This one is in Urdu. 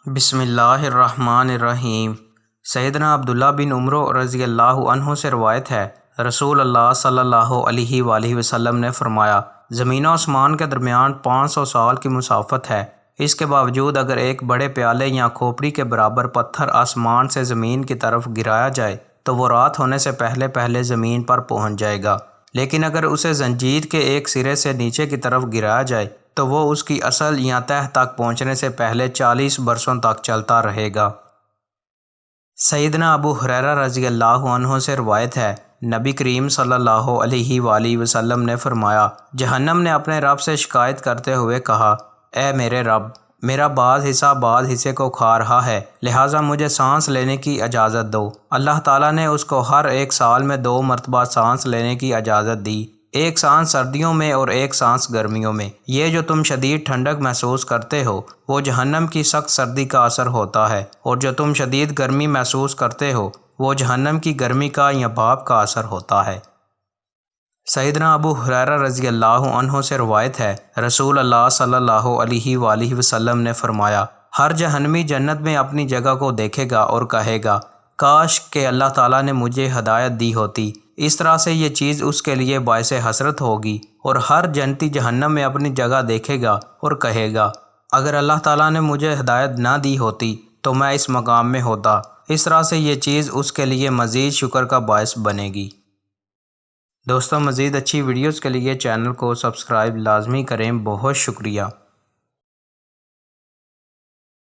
بسم اللہ الرحمن الرحیم۔ سیدنا عبداللہ بن عمر رضی اللہ عنہ سے روایت ہے، رسول اللہ صلی اللہ علیہ وآلہ وسلم نے فرمایا، زمین و آسمان کے درمیان 500 سال کی مسافت ہے۔ اس کے باوجود اگر ایک بڑے پیالے یا کھوپڑی کے برابر پتھر آسمان سے زمین کی طرف گرایا جائے تو وہ رات ہونے سے پہلے پہلے زمین پر پہنچ جائے گا، لیکن اگر اسے زنجیر کے ایک سرے سے نیچے کی طرف گرایا جائے تو وہ اس کی اصل یا تہہ تک پہنچنے سے پہلے 40 برسوں تک چلتا رہے گا۔ سیدنا ابو ہریرہ رضی اللہ عنہ سے روایت ہے، نبی کریم صلی اللہ علیہ وآلہ وسلم نے فرمایا، جہنم نے اپنے رب سے شکایت کرتے ہوئے کہا، اے میرے رب، میرا بعض حصہ بعض حصے کو کھا رہا ہے، لہٰذا مجھے سانس لینے کی اجازت دو۔ اللہ تعالیٰ نے اس کو ہر ایک سال میں 2 مرتبہ سانس لینے کی اجازت دی، ایک سانس سردیوں میں اور ایک سانس گرمیوں میں۔ یہ جو تم شدید ٹھنڈک محسوس کرتے ہو وہ جہنم کی سخت سردی کا اثر ہوتا ہے، اور جو تم شدید گرمی محسوس کرتے ہو وہ جہنم کی گرمی کا یا بھاپ کا اثر ہوتا ہے۔ سیدنا ابو ہریرہ رضی اللہ عنہ سے روایت ہے، رسول اللہ صلی اللہ علیہ وآلہ وسلم نے فرمایا، ہر جہنمی جنت میں اپنی جگہ کو دیکھے گا اور کہے گا، کاش کہ اللہ تعالیٰ نے مجھے ہدایت دی ہوتی۔ اس طرح سے یہ چیز اس کے لیے باعث حسرت ہوگی، اور ہر جنتی جہنم میں اپنی جگہ دیکھے گا اور کہے گا، اگر اللہ تعالیٰ نے مجھے ہدایت نہ دی ہوتی تو میں اس مقام میں ہوتا۔ اس طرح سے یہ چیز اس کے لیے مزید شکر کا باعث بنے گی۔ دوستوں، مزید اچھی ویڈیوز کے لیے چینل کو سبسکرائب لازمی کریں۔ بہت شکریہ۔